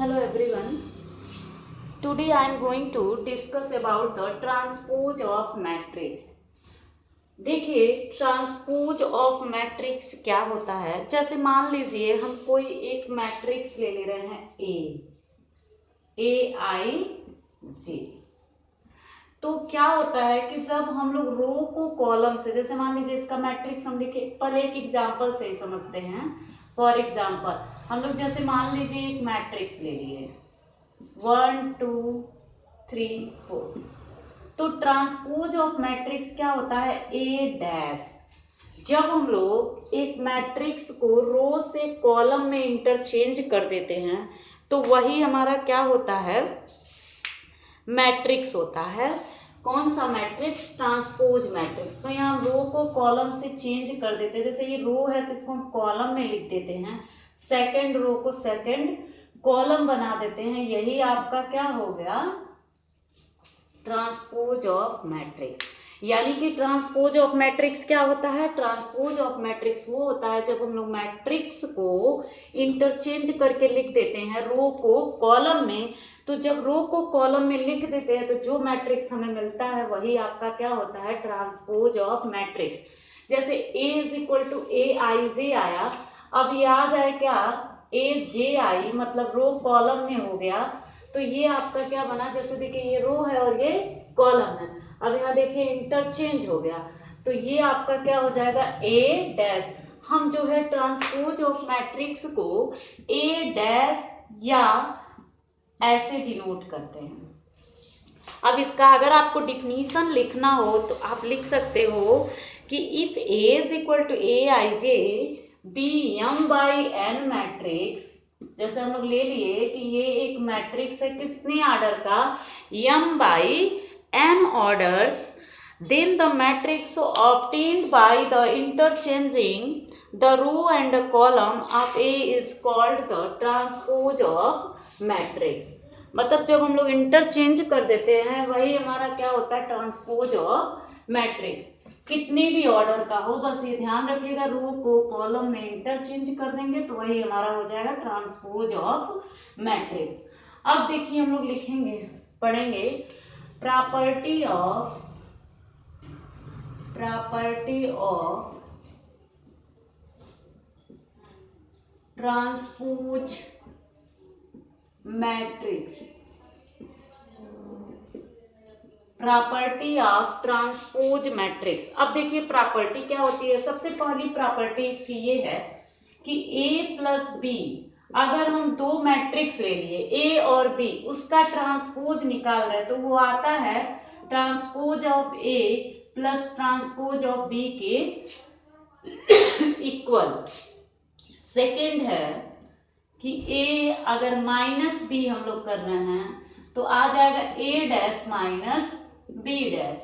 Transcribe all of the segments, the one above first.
Hello everyone. Today I am going to discuss about the transpose of matrix. देखिए transpose of matrix क्या होता है। जैसे मान लीजिए हम कोई एक मैट्रिक्स ले रहे हैं ए आई जे। तो क्या होता है कि जब हम लोग रो को कॉलम से, जैसे मान लीजिए इसका मैट्रिक्स हम लिखे पर एक एग्जांपल से ही समझते हैं। फॉर एग्जांपल हम लोग जैसे मान लीजिए एक मैट्रिक्स ले लिए 1 2 3 4। तो ट्रांसपोज ऑफ मैट्रिक्स क्या होता है ए डैश। जब हम लोग एक मैट्रिक्स को रो से कॉलम में इंटरचेंज कर देते हैं तो वही हमारा क्या होता है, मैट्रिक्स होता है। कौन सा मैट्रिक्स? Transpose matrix. तो यहाँ रो को कॉलम से चेंज कर देते हैं। जैसे ये रो है तो इसको हम कॉलम में लिख देते हैं, सेकंड रो को सेकंड कॉलम बना देते हैं। यही आपका क्या हो गया, ट्रांसपोज ऑफ मैट्रिक्स। यानी कि ट्रांसपोज ऑफ मैट्रिक्स क्या होता है? ट्रांसपोज ऑफ मैट्रिक्स वो होता है जब हम लोग मैट्रिक्स को इंटरचेंज करके लिख देते हैं रो को कॉलम में। तो जब रो को कॉलम में लिख देते हैं तो जो मैट्रिक्स हमें मिलता है वही आपका क्या होता है, ट्रांसपोज ऑफ मैट्रिक्स। जैसे A is equal to A I जे आया, अब ये आ जाए क्या, ए जे आई, मतलब रो कॉलम में हो गया। तो ये आपका क्या बना, जैसे देखिए ये रो है और ये कॉलम है। अब यहाँ देखिए इंटरचेंज हो गया तो ये आपका क्या हो जाएगा, ए डैश। हम जो है ट्रांसपोज ऑफ मैट्रिक्स को ए डैश या ऐसे डिनोट करते हैं। अब इसका अगर आपको डिफिनीशन लिखना हो तो आप लिख सकते हो कि if A is equal to A I J be M by N matrix. जैसे हम लोग ले लिए कि ये एक मैट्रिक्स है कितने ऑर्डर का, M by N orders, then the matrix obtained by the interchanging the row and the column of A is called the transpose of matrix। मतलब जब हम लोग इंटरचेंज कर देते हैं वही हमारा क्या होता है, ट्रांसपोज ऑफ मैट्रिक्स। कितने भी ऑर्डर का हो, बस ये ध्यान रखिएगा, रो को कॉलम में इंटरचेंज कर देंगे तो वही हमारा हो जाएगा ट्रांसपोज ऑफ मैट्रिक्स। अब देखिए हम लोग लिखेंगे, पढ़ेंगे property of transpose matrix. Property of transpose matrix. अब देखिए प्रॉपर्टी क्या होती है। सबसे पहली प्रॉपर्टी इसकी ये है कि A प्लस बी, अगर हम दो मैट्रिक्स ले लिए A और B, उसका ट्रांसपोज निकाल रहे हैं तो वो आता है transpose of A plus transpose of B के इक्वल। सेकेंड है कि A अगर माइनस बी हम लोग कर रहे हैं तो आ जाएगा A dash minus B dash.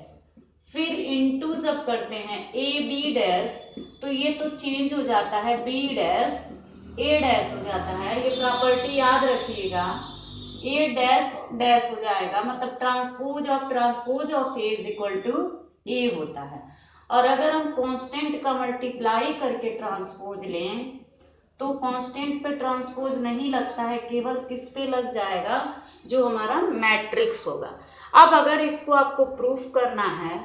फिर इनटू जब करते हैं A बी डैश तो ये तो चेंज हो जाता है, B डैश A डैश हो जाता है। ये प्रॉपर्टी याद रखिएगा, A डैश डैश हो जाएगा, मतलब transpose of A is equal to A होता है। और अगर हम कांस्टेंट का मल्टीप्लाई करके ट्रांसपोज लें तो कांस्टेंट पे ट्रांसपोज नहीं लगता है, केवल किस पे लग जाएगा, जो हमारा मैट्रिक्स होगा। अब अगर इसको आपको प्रूफ करना है,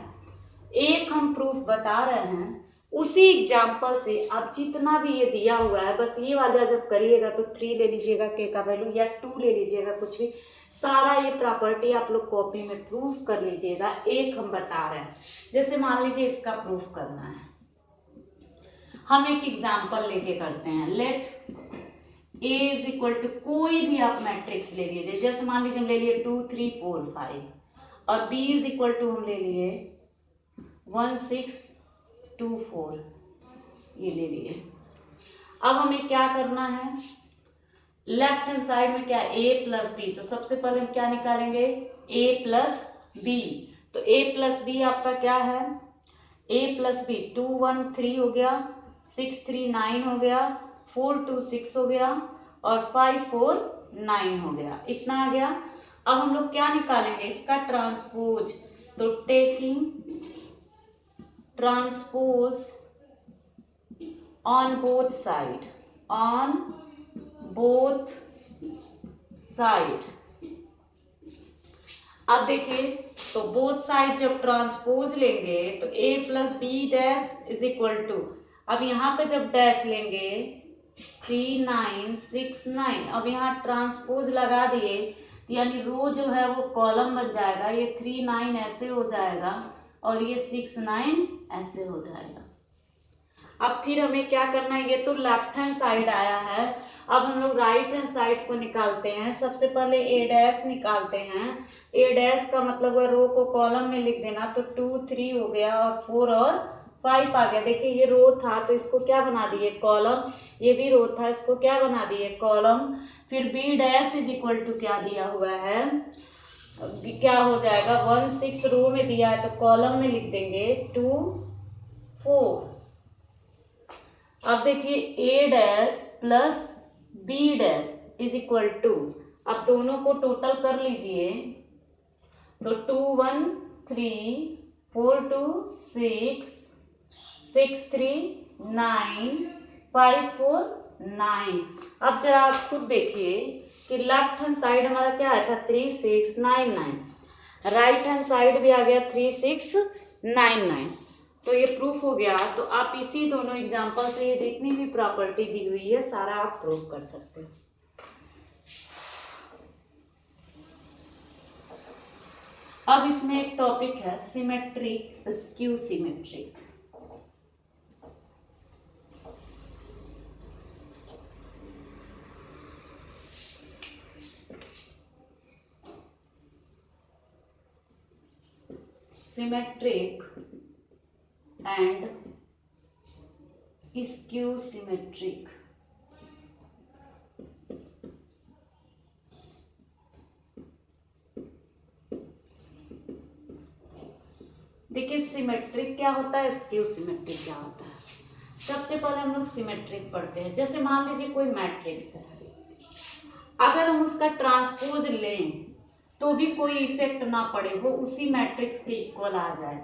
एक हम प्रूफ बता रहे हैं उसी एग्जाम्पल से। आप जितना भी ये दिया हुआ है बस ये वाला जब करिएगा तो 3 ले लीजिएगा के का वैल्यू, या 2 ले लीजिएगा, कुछ भी, सारा ये प्रॉपर्टी आप लोग कॉपी में प्रूफ कर लीजिएगा। एक हम बता रहे हैं, जैसे मान लीजिए इसका प्रूफ करना है, हम एक एग्जाम्पल लेके करते हैं। Let A is equal to कोई भी आप मैट्रिक्स ले लीजिए, जैसे मान लीजिए हम ले लिए 2 3 4 5 और B इज इक्वल टू हम ले लिए 1 6 2 4, ये ले लिए। अब हमें क्या करना है, लेफ्ट हैंड साइड में क्या, A प्लस बी, तो सबसे पहले हम क्या निकालेंगे, A प्लस बी। तो A प्लस बी आपका क्या है, A प्लस बी 2 1 3 हो गया, 6 3 9 हो गया, 4 2 6 हो गया और 5 4 9 हो गया, इतना आ गया। अब हम लोग क्या निकालेंगे, इसका ट्रांसपोज। तो taking transpose on both side, on both side. अब देखिए, तो बोथ साइड जब ट्रांसपोज लेंगे तो a plus B dash is equal to, अब यहाँ पे जब डैश लेंगे 3 9 6 9, अब यहाँ ट्रांसपोज लगा दिए तो यानी रो जो है वो कॉलम बन जाएगा, ये 3 9 ऐसे हो जाएगा और ये 6 9 ऐसे हो जाएगा। अब फिर हमें क्या करना है, ये तो लेफ्ट हैंड साइड आया है, अब हम लोग राइट हैंड साइड को निकालते हैं। सबसे पहले ए डैश निकालते हैं। ए डैश का मतलब है रो को कॉलम में लिख देना, तो 2 3 हो गया और 4 और 5 आ गया। देखिए ये रो था तो इसको क्या बना दिए, कॉलम। ये भी रो था, इसको क्या बना दिए, कॉलम। फिर B dash is equal to क्या दिया हुआ है, क्या हो जाएगा, 1 6 रो में दिया है तो कॉलम में लिख देंगे 2 4। अब देखिए A dash plus B dash is equal to, अब दोनों को टोटल कर लीजिए, तो 2 1 3 4 2 6 6 3 9 5 4 9। अब जरा आप खुद देखिए कि लेफ्ट हैंड साइड हमारा क्या आया था, 3 6 9 9, राइट हैंड साइड भी आ गया 3 6 9 9, तो ये प्रूफ हो गया। तो आप इसी दोनों एग्जांपल से ये जितनी भी प्रॉपर्टी दी हुई है सारा आप प्रूफ कर सकते हो। अब इसमें एक टॉपिक है symmetric skew symmetric. Symmetric and skew symmetric. देखिए सिमेट्रिक क्या होता है, स्क्यू सिमेट्रिक क्या होता है। सबसे पहले हम लोग सिमेट्रिक पढ़ते हैं। जैसे मान लीजिए कोई मैट्रिक्स है, अगर हम उसका ट्रांसपोज लें तो भी कोई इफेक्ट ना पड़े, वो उसी मैट्रिक्स के इक्वल आ जाए,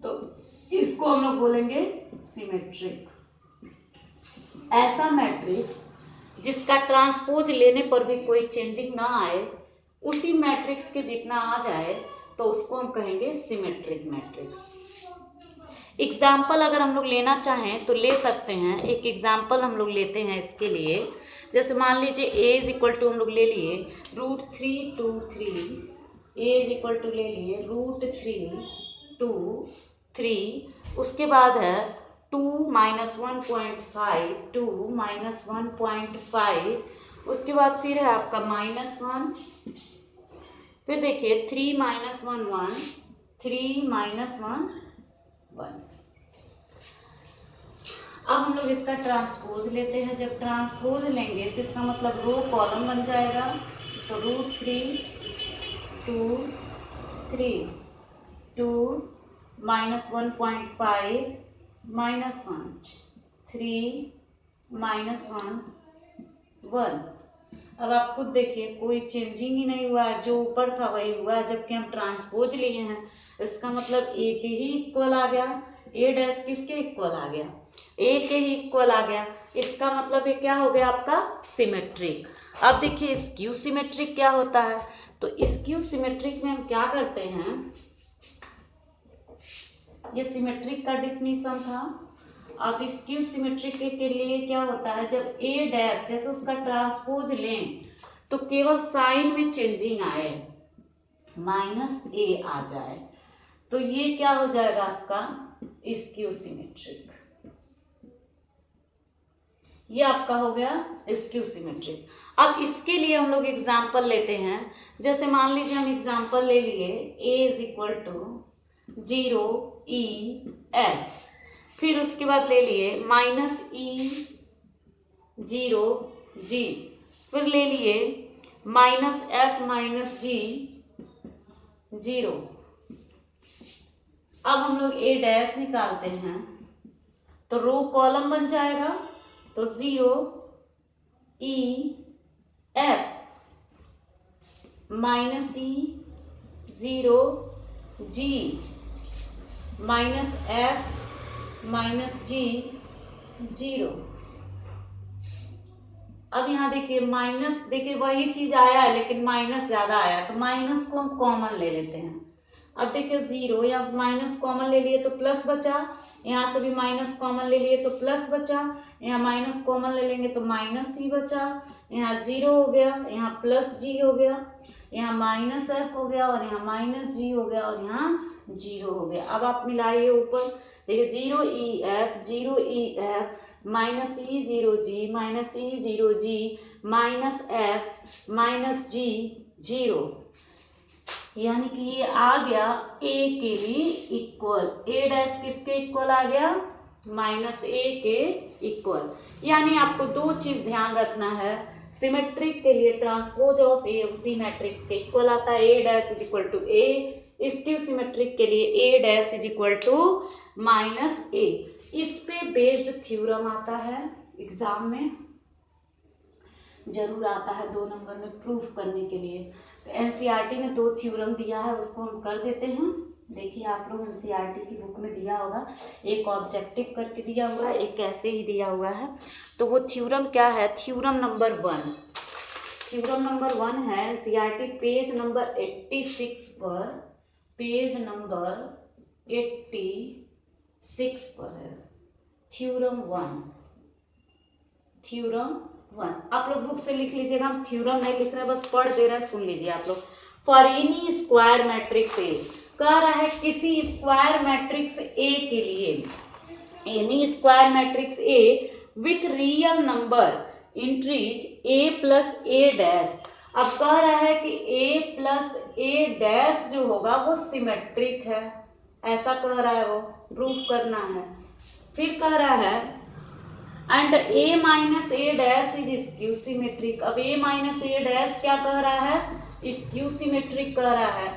तो इसको हम लोग बोलेंगे सिमेट्रिक। ऐसा मैट्रिक्स जिसका ट्रांसपोज लेने पर भी कोई चेंजिंग ना आए, उसी मैट्रिक्स के जितना आ जाए, तो उसको हम कहेंगे सिमेट्रिक मैट्रिक्स। एग्जाम्पल अगर हम लोग लेना चाहें तो ले सकते हैं। एक एग्जाम्पल हम लोग लेते हैं इसके लिए। जैसे मान लीजिए a इज इक्वल टू हम लोग ले लिए √3 2 3, a इज इक्वल टू ले लिए √3 2 3, उसके बाद है 2 -1.5 2 -1.5, उसके बाद फिर है आपका -1, फिर देखिए 3 -1 1 3 -1 1। अब हम लोग इसका ट्रांसपोज लेते हैं। जब ट्रांसपोज लेंगे तो इसका मतलब रो कॉलम बन जाएगा, तो √3 2 3 2 -1.5 -1 3 -1 1। अब आप खुद देखिए कोई चेंजिंग ही नहीं हुआ है, जो ऊपर था वही हुआ है, जबकि हम ट्रांसपोज लिए हैं। इसका मतलब ए के ही इक्वल आ गया, ए डैश किसके इक्वल आ गया, ए के ही इक्वल आ गया। इसका मतलब ये क्या हो गया आपका सिमेट्रिक। अब देखिए स्क्यू सिमेट्रिक क्या होता है, तो स्क्यू सिमेट्रिक में हम क्या करते हैं, ये सिमेट्रिक का डिफिनीशन था। अब स्क्यू सिमेट्रिक के लिए क्या होता है, जब ए डैश जैसे उसका ट्रांसपोज लें तो केवल साइन में चेंजिंग आए, -a आ जाए, तो ये क्या हो जाएगा आपका स्क्यू सिमेट्रिक। ये आपका हो गया स्क्यू सिमेट्रिक। अब इसके लिए हम लोग एग्जाम्पल लेते हैं। जैसे मान लीजिए हम एग्जाम्पल ले लिए a is equal to 0 E F, फिर उसके बाद ले लिए -E 0 G, फिर ले लिए -F -G 0। अब हम लोग a डैश निकालते हैं तो रो कॉलम बन जाएगा, तो 0 E F -E 0 G -F -G 0। अब यहाँ देखिए माइनस, देखिए वही चीज आया है लेकिन माइनस ज्यादा आया, तो माइनस को हम कॉमन ले लेते हैं। अब देखिए 0, यहाँ से माइनस कॉमन ले लिए तो प्लस बचा, यहाँ से भी माइनस कॉमन ले लिए तो प्लस बचा, यहाँ माइनस कॉमन ले लेंगे तो माइनस ही बचा, यहाँ 0 हो गया, यहाँ प्लस जी हो गया, यहाँ माइनस एफ हो गया और यहाँ माइनस जी हो गया और यहाँ 0 हो गया। अब आप मिलाइए ऊपर, देखिए 0 ई एफ माइनस ई 0 जी माइनस ई 0 जी माइनस एफ माइनस जी 0, यानी कि ये आ गया ए के लिए इक्वल, ए डैश किसके इक्वल आ गया, माइनस ए के इक्वल। यानी आपको दो चीज ध्यान रखना है, सिमेट्रिक के लिए ट्रांसपोज ऑफ ए उसी मैट्रिक्स के इक्वल आता है, A dash is equal to A, skew symmetric के लिए A dash is equal to minus A. इस पे बेस्ड थ्योरम आता है, एग्जाम में जरूर आता है 2 नंबर में प्रूफ करने के लिए। तो एनसीईआरटी में 2 थ्योरम दिया है, उसको हम कर देते हैं। देखिए आप लोग एनसीईआरटी की बुक में दिया होगा, एक ऑब्जेक्टिव करके दिया हुआ है, एक ऐसे ही दिया हुआ है। तो वो थ्योरम क्या है, थ्योरम नंबर 1, थ्योरम नंबर 1 है एनसीईआरटी पेज नंबर 86 पर, पेज नंबर 86 पर है थ्योरम 1, थ्योरम 1। आप लोग बुक से लिख लीजिएगा, हम थ्योरम नहीं लिख रहे, बस पढ़ दे रहे हैं, सुन लीजिए आप लोग। For N E square matrix A, कह रहा है किसी स्क्वायर मैट्रिक्स ए के लिए, N E square matrix A with real number entries A plus A dash. अब कह रहा है कि ए प्लस ए डैश जो होगा वो सिमेट्रिक है, ऐसा कह रहा है, वो प्रूफ करना है। फिर कह रहा है and A minus A dash is skew symmetric. अब ए माइनस ए डैश क्या कह रहा है, स्क्यू सिमेट्रिक कह रहा है।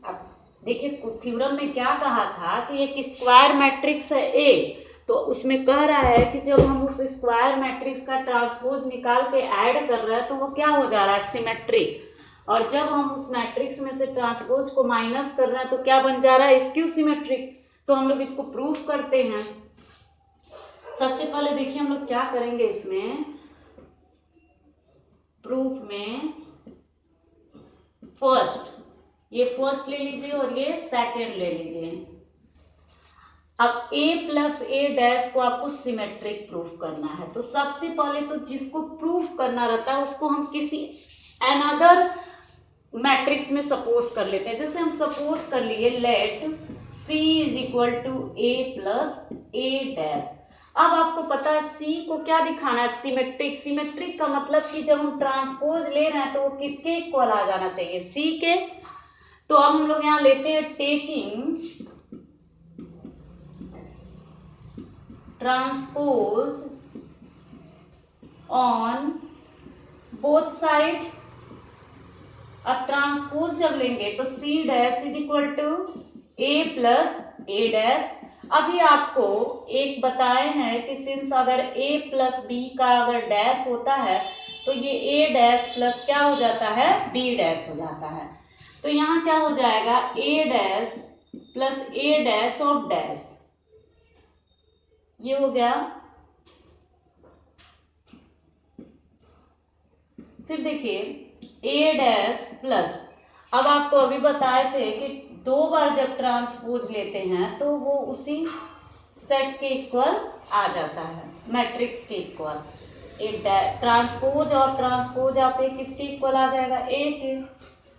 अब देखिए थ्योरम में क्या कहा था कि एक स्क्वायर मैट्रिक्स है ए, तो उसमें कह रहा है कि जब हम उस स्क्वायर मैट्रिक्स का ट्रांसपोज निकाल के ऐड कर रहे हैं तो वो क्या हो जा रहा है, सिमेट्रिक। और जब हम उस मैट्रिक्स में से ट्रांसपोज को माइनस कर रहे हैं तो क्या बन जा रहा है, स्क्यू सिमेट्रिक। तो हम लोग इसको प्रूफ करते हैं। सबसे पहले देखिए हम लोग क्या करेंगे इसमें प्रूफ में, फर्स्ट ये फर्स्ट ले लीजिए और ये सेकंड ले लीजिए। अब a प्लस ए डैश को आपको सिमेट्रिक प्रूफ करना है, तो सबसे पहले तो जिसको प्रूफ करना रहता है उसको हम किसी अनदर मैट्रिक्स में सपोज कर लेते हैं। जैसे हम सपोज कर लिए let c is equal to a plus A dash. अब आपको पता है c को क्या दिखाना है, सिमेट्रिक। सिमेट्रिक का मतलब कि जब हम ट्रांसपोज ले रहे हैं तो वो किसके इक्वल आ जाना चाहिए, c के। तो अब हम लोग यहाँ लेते हैं taking transpose on both side. अब ट्रांसपोज जब लेंगे तो c dash is equal to a plus A dash. अभी आपको एक बताए हैं कि सिंस अगर a प्लस b का अगर डैश होता है तो ये a डैश प्लस क्या हो जाता है, b डैश हो जाता है। तो यहाँ क्या हो जाएगा, a dash plus A dash of dash, ये हो गया। फिर देखिए a डैश प्लस, अब आपको अभी बताए थे कि 2 बार जब ट्रांसपोज लेते हैं तो वो उसी सेट के इक्वल आ जाता है, मैट्रिक्स के इक्वल। एक ट्रांसपोज और ट्रांसपोज आप किसके इक्वल आ जाएगा, a के।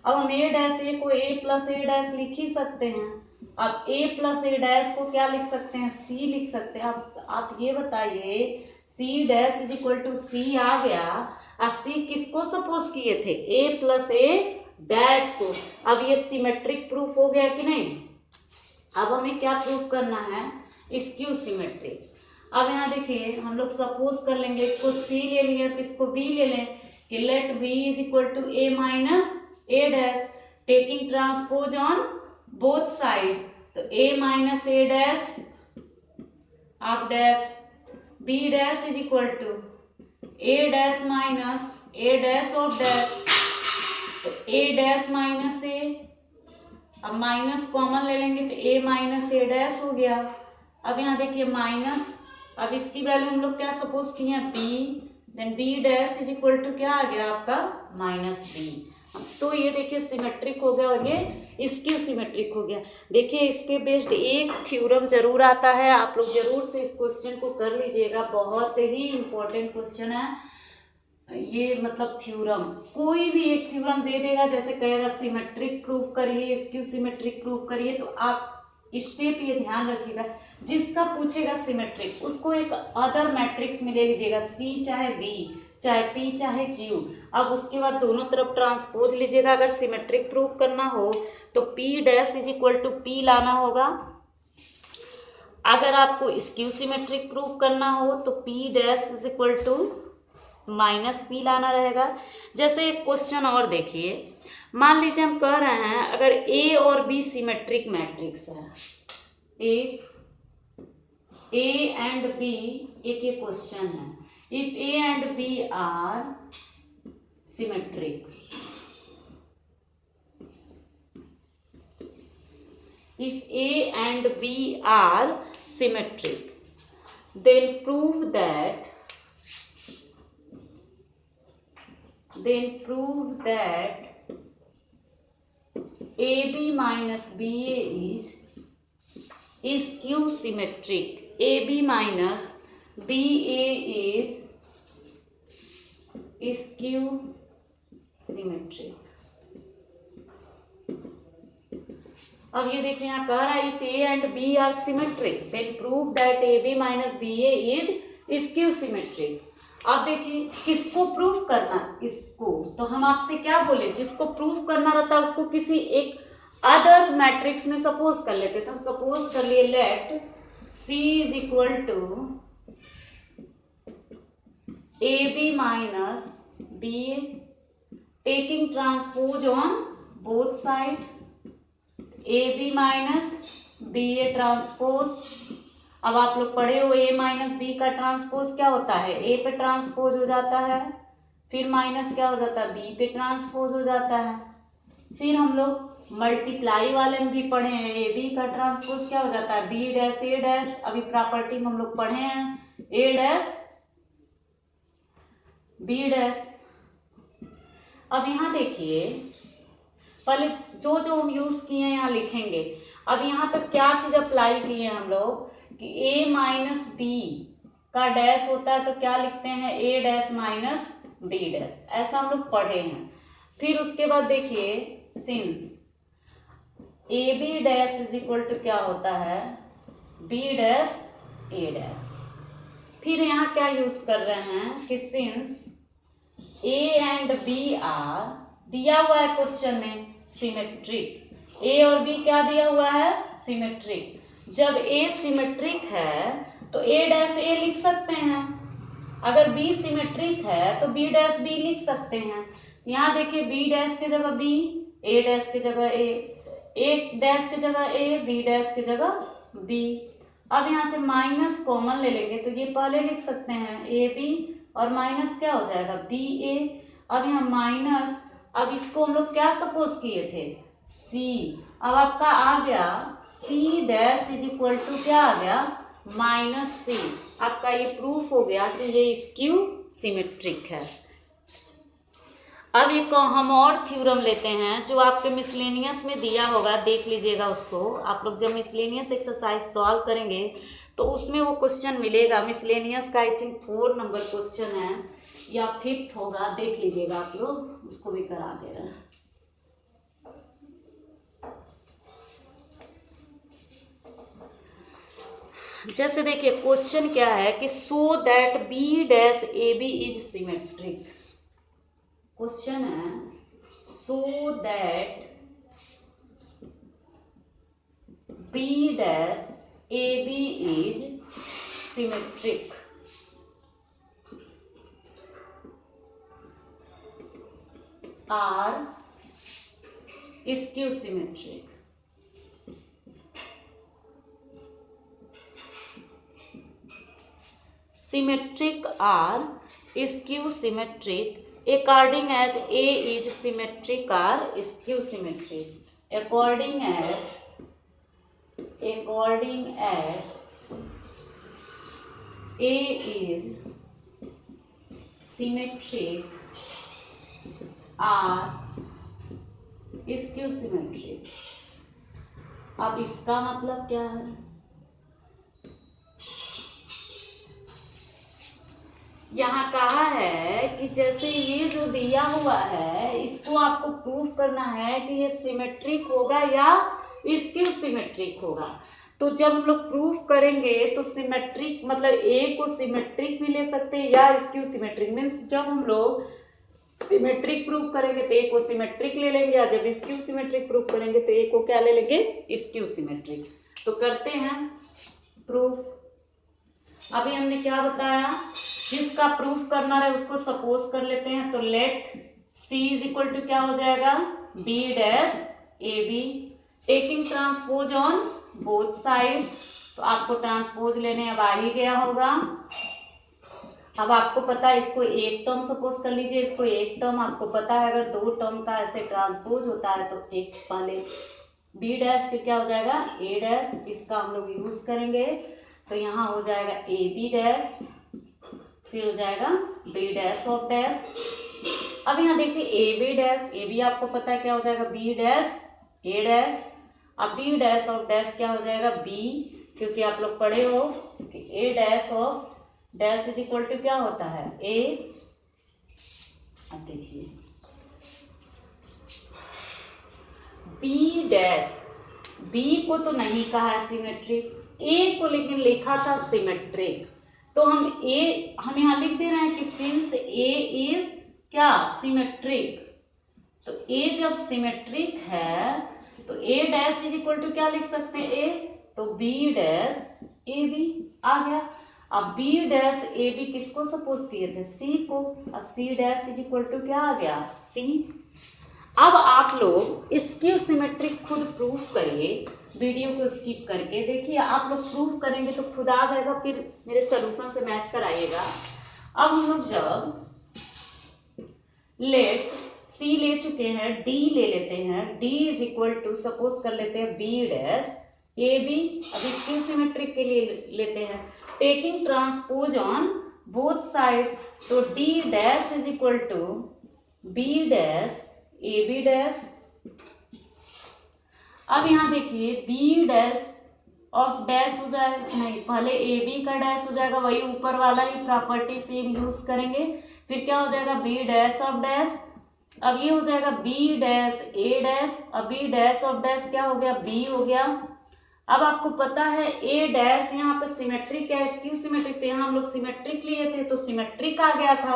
अब हम a डैश ए को a प्लस ए डैश लिख ही सकते हैं। अब a प्लस ए डैश को क्या लिख सकते हैं, c लिख सकते हैं। अब आप ये बताइए c dash is equal to c आ गया, और c किसको सपोज किए थे, a प्लस ए डैश को। अब ये सिमेट्रिक प्रूफ हो गया कि नहीं। अब हमें क्या प्रूफ करना है, स्क्यू सिमेट्रिक। अब यहाँ देखिए हम लोग सपोज कर लेंगे, इसको c ले लिए तो इसको b ले लें कि let b is equal to a minus A dash, taking transpose on both side. तो a माइनस ए डैश आप dash, b dash is equal to a dash minus A dash of dash, तो a dash minus A. अब minus common ले लेंगे तो a minus A dash हो गया। अब यहाँ देखिए माइनस, अब इसकी वैल्यू हम लोग क्या सपोज किए हैं, then B dash is equal to क्या आ गया आपका माइनस बी। तो ये देखिए सिमेट्रिक हो गया और ये स्क्यू सिमेट्रिक हो गया। देखिए इस पे बेस्ड एक थ्योरम जरूर आता है, आप लोग जरूर से इस क्वेश्चन को कर लीजिएगा, बहुत ही इंपॉर्टेंट क्वेश्चन है ये। मतलब थ्योरम कोई भी एक थ्योरम दे देगा, जैसे कहेगा सिमेट्रिक प्रूफ करिए, स्क्यू सिमेट्रिक प्रूफ करिए, तो आप स्टेप ये ध्यान रखिएगा, जिसका पूछेगा सिमेट्रिक उसको एक अदर मैट्रिक्स में ले लीजिएगा, सी चाहे बी चाहे पी चाहे क्यू। अब उसके बाद दोनों तरफ ट्रांसपोज लीजिएगा। अगर सिमेट्रिक प्रूफ करना हो तो P dash is equal to P लाना होगा। अगर आपको स्क्यू सिमेट्रिक प्रूफ करना हो तो P dash is equal to minus P लाना रहेगा। जैसे एक क्वेश्चन और देखिए, मान लीजिए हम कह रहे हैं अगर ए और बी सिमेट्रिक मैट्रिक्स है, ए एंड बी, एक ये क्वेश्चन है, if A and B are symmetric, if A and B are symmetric, then prove that AB minus BA is skew symmetric. AB minus BA is skew symmetric. अब ये देखिए यहाँ कह रहा है if A and B are symmetric then prove that A B minus B A is skew symmetric. अब देखिए किसको प्रूव करना, इसको तो हम आपसे क्या बोले, जिसको प्रूव करना रहता है उसको किसी एक अदर मैट्रिक्स में सपोज कर लेते। तो हम सपोज कर लिए let C is equal to A B minus B A, taking transpose on both side, A B minus B A transpose. अब आप लोग पढ़े हो ए माइनस बी का ट्रांसपोज क्या होता है, ए पे ट्रांसपोज हो जाता है, फिर माइनस क्या हो जाता है, बी पे ट्रांसपोज हो जाता है। फिर हम लोग मल्टीप्लाई वाले में भी पढ़े हैं, ए बी का ट्रांसपोज क्या हो जाता है, बी डैश ए डैश। अभी प्रॉपर्टी में हम लोग पढ़े हैं ए डैश बी डैश। अब यहाँ देखिए पहले जो जो हम यूज किए हैं यहाँ लिखेंगे। अब यहाँ तक क्या चीज अप्लाई किए हैं हम लोग कि a माइनस बी का डैश होता है तो क्या लिखते हैं a dash minus B dash, ऐसा हम लोग पढ़े हैं। फिर उसके बाद देखिए since A B dash is equal to क्या होता है b डैश a डैश। फिर यहाँ क्या यूज कर रहे हैं कि since a and b are, दिया हुआ है क्वेश्चन में सिमेट्रिक, ए और बी क्या दिया हुआ है सिमेट्रिक। जब ए सिमेट्रिक है तो ए डैश ए लिख सकते हैं, अगर बी सिमेट्रिक है तो बी डैश बी लिख सकते हैं। यहाँ देखिए बी डैश की जगह बी, ए डैश की जगह ए डैश की जगह ए, बी डैश की जगह बी। अब यहाँ से माइनस कॉमन ले लेंगे तो ये पहले लिख सकते हैं ए बी और माइनस क्या हो जाएगा बी ए। अब यहाँ माइनस, अब इसको हम लोग क्या सपोज किए थे सी। अब आपका आ गया C dash is equal to क्या आ गया माइनस सी। आपका ये प्रूफ हो गया कि ये स्क्यू सिमेट्रिक है। अब एक हम और थ्योरम लेते हैं जो आपके मिसलेनियस में दिया होगा, देख लीजिएगा उसको। आप लोग जब मिसलेनियस एक्सरसाइज सॉल्व करेंगे तो उसमें वो क्वेश्चन मिलेगा। मिसलेनियस का आई थिंक 4 नंबर क्वेश्चन है या 5th होगा, देख लीजिएगा आप लोग, उसको भी करा दे रहे हैं। जैसे देखिए क्वेश्चन क्या है कि so that B dash A B is symmetric. Question है so that B dash A B is symmetric. Or skew symmetric. Symmetric are skew symmetric according as A is symmetric or skew symmetric. According as A is symmetric or skew symmetric. अब इसका मतलब क्या है? यहाँ कहा है कि जैसे ये जो दिया हुआ है इसको आपको प्रूफ करना है कि ये सिमेट्रिक होगा या स्क्यू सिमेट्रिक होगा। तो जब हम लोग प्रूफ करेंगे तो सिमेट्रिक मतलब ए को सिमेट्रिक भी ले सकते हैं या स्क्यू सिमेट्रिक। मीन्स जब हम लोग सिमेट्रिक प्रूफ करेंगे तो ए को सिमेट्रिक ले लेंगे, या जब स्क्यू सिमेट्रिक प्रूफ करेंगे तो ए को क्या ले लेंगे? Skew symmetric. तो करते हैं प्रूफ। अभी हमने क्या बताया? जिसका प्रूफ करना है उसको सपोज कर लेते हैं। तो let C is equal to क्या हो जाएगा? B dash A B, taking transpose on both side. तो आपको ट्रांसपोज लेने अब आ ही गया होगा। अब आपको पता है इसको एक टर्म सपोज कर लीजिए, इसको एक टर्म आपको पता है अगर दो टर्म का ऐसे ट्रांसपोज होता है तो एक पहले बी डैश फिर क्या हो जाएगा? ए डैश। इसका हम लोग यूज करेंगे तो यहाँ हो जाएगा ए बी डैश, फिर हो जाएगा बी डैश ऑफ डैश। अब यहाँ देखिए A B dash, A B आपको पता है क्या हो जाएगा? B dash A dash. अब बी डैश ऑफ डैश क्या हो जाएगा? बी, क्योंकि आप लोग पढ़े हो कि A dash of dash is equal to क्या होता है? ए। अब देखिए बी डैश, बी को तो नहीं कहा है सिमेट्रिक, ए को लेकिन लिखा था सिमेट्रिक। तो हम यहाँ लिख दे रहे हैं कि सिंस ए इज क्या? सिमेट्रिक। तो ए जब सिमेट्रिक है तो A dash is equal to क्या लिख सकते हैं? ए। तो बी डैश ए बी आ गया। अब बी डैश ए बी किसको सपोज किए थे? सी को। अब C dash is equal to क्या आ गया? सी। अब आप लोग स्क्यू सिमेट्रिक खुद प्रूफ करिए, वीडियो को स्किप करके देखिए। आप लोग प्रूफ करेंगे तो खुद आ जाएगा, फिर मेरे सॉल्यूशन से मैच कराइएगा। अब हम लोग जब लेट सी ले चुके हैं, डी ले लेते हैं। D is equal to suppose कर लेते हैं बी डैश ए बी। अब स्क्यू सिमेट्रिक के लिए लेते हैं taking transpose on both side. तो D dash is equal to B dash A B dash. अब यहाँ देखिए बी डैश ऑफ डैश हो जाएगा, नहीं पहले ए बी का डैश हो जाएगा, वही ऊपर वाला ही प्रॉपर्टी सेम यूज करेंगे। फिर क्या हो जाएगा? B dash of dash. अब ये हो जाएगा बी डैश ए डैश। अब बी डैश ऑफ डैश क्या हो गया? बी हो गया। अब आपको पता है ए डैश यहाँ पे सिमेट्रिक है, स्क्यू सिमेट्रिक, तो यहाँ हम लोग सिमेट्रिक लिए थे तो सिमेट्रिक आ गया था।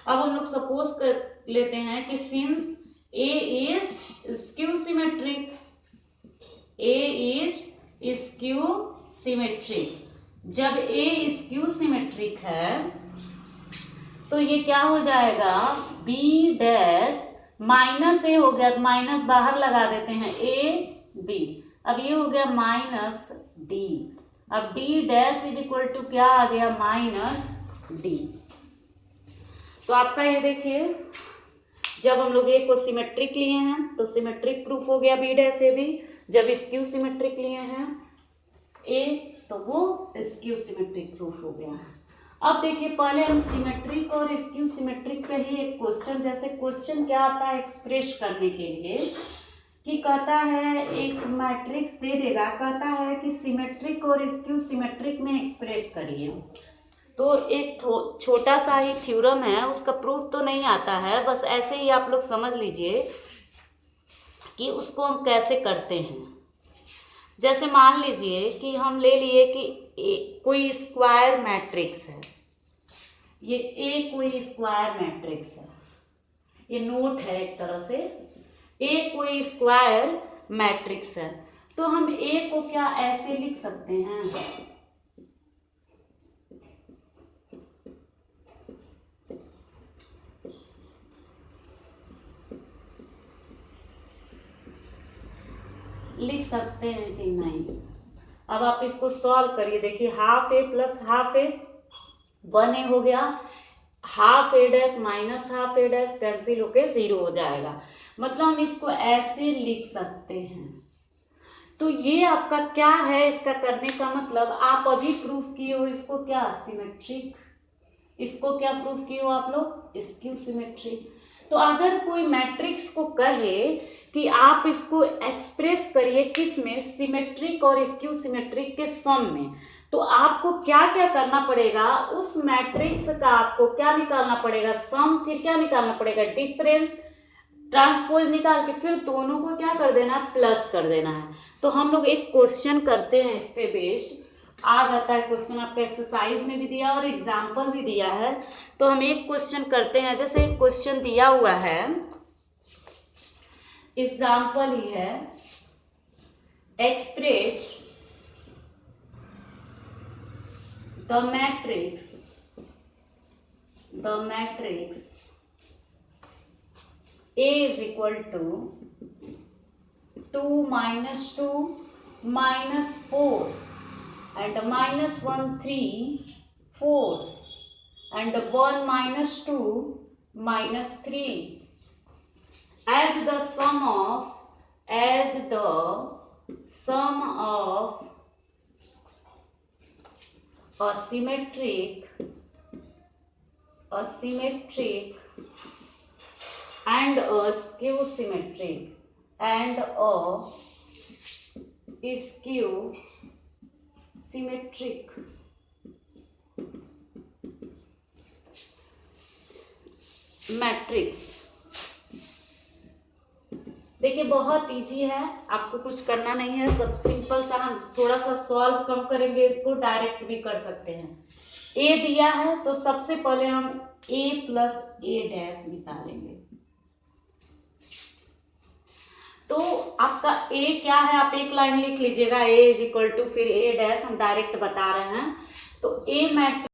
अब हम लोग सपोज कर लेते हैं कि since A is skew symmetric, A is skew symmetric. जब ए स्क्यू सिमेट्रिक है तो ये क्या हो जाएगा? बी डैश माइनस ए हो गया, माइनस बाहर लगा देते हैं, ए बी। अब ये हो गया माइनस डी। अब D dash is equal to क्या आ गया? Minus D. तो आपका ये देखिए जब हम लोग ए को सिमेट्रिक लिए हैं तो सिमेट्रिक प्रूफ हो गया बी डैश ए बी। जब स्क्यू सिमेट्रिक लिए हैं ए तो वो स्क्यू सिमेट्रिक प्रूफ हो गया। अब देखिए पहले हम सिमेट्रिक और स्क्यू सिमेट्रिक पे ही एक क्वेश्चन, जैसे क्वेश्चन क्या आता है एक्सप्रेस करने के लिए कि कहता है एक मैट्रिक्स दे देगा, कहता है कि सिमेट्रिक और स्क्यू सिमेट्रिक में एक्सप्रेस करिए। तो एक छोटा सा ही थ्योरम है, उसका प्रूफ तो नहीं आता है, बस ऐसे ही आप लोग समझ लीजिए कि उसको हम कैसे करते हैं। जैसे मान लीजिए कि हम ले लिए कि कोई स्क्वायर मैट्रिक्स है, ये ए कोई स्क्वायर मैट्रिक्स है, ये नोट है एक तरह से, ए कोई स्क्वायर मैट्रिक्स है। तो हम ए को क्या ऐसे लिख सकते हैं, लिख सकते हैं कि नहीं। अब आप इसको सॉल्व करिए, देखिए हाफ ए प्लस हाफ ए 1a हो गया, हाफ ए डैश माइनस हाफ ए डैश कैंसिल होके 0 हो जाएगा। मतलब हम इसको ऐसे लिख सकते हैं। तो ये आपका क्या है, इसका करने का मतलब आप अभी प्रूफ किए हो इसको क्या, सिमेट्रिक इसको क्या प्रूव किए हो आप लोग? Skew symmetry. तो अगर कोई मैट्रिक्स को कहे कि आप इसको एक्सप्रेस करिए किस में, सिमेट्रिक और स्क्यू सिमेट्रिक के सम में, तो आपको क्या क्या करना पड़ेगा? उस मैट्रिक्स का आपको क्या निकालना पड़ेगा? सम, फिर क्या निकालना पड़ेगा? डिफरेंस, ट्रांसपोज निकाल के फिर दोनों को क्या कर देना है? प्लस कर देना है। तो हम लोग एक क्वेश्चन करते हैं इस पे बेस्ड, आ जाता है क्वेश्चन, आपको एक्सरसाइज में भी दिया और एग्जाम्पल भी दिया है। तो हम एक क्वेश्चन करते हैं, जैसे एक क्वेश्चन दिया हुआ है, एग्जाम्पल ही है, express the matrix A is equal to 2 minus 2 minus 4 and minus 1 3 4 and 1 minus 2 minus 3 as the sum of a symmetric and a skew symmetric matrix. देखिए बहुत इजी है, आपको कुछ करना नहीं है, सब सिंपल सा, हम थोड़ा सा सॉल्व कम करेंगे, इसको डायरेक्ट भी कर सकते हैं। ए दिया है तो सबसे पहले हम a प्लस a डैश निकालेंगे। तो आपका a क्या है, आप एक लाइन लिख लीजिएगा, a इज इक्वल टू, फिर a डैश, हम डायरेक्ट बता रहे हैं। तो a मैट्रिक्स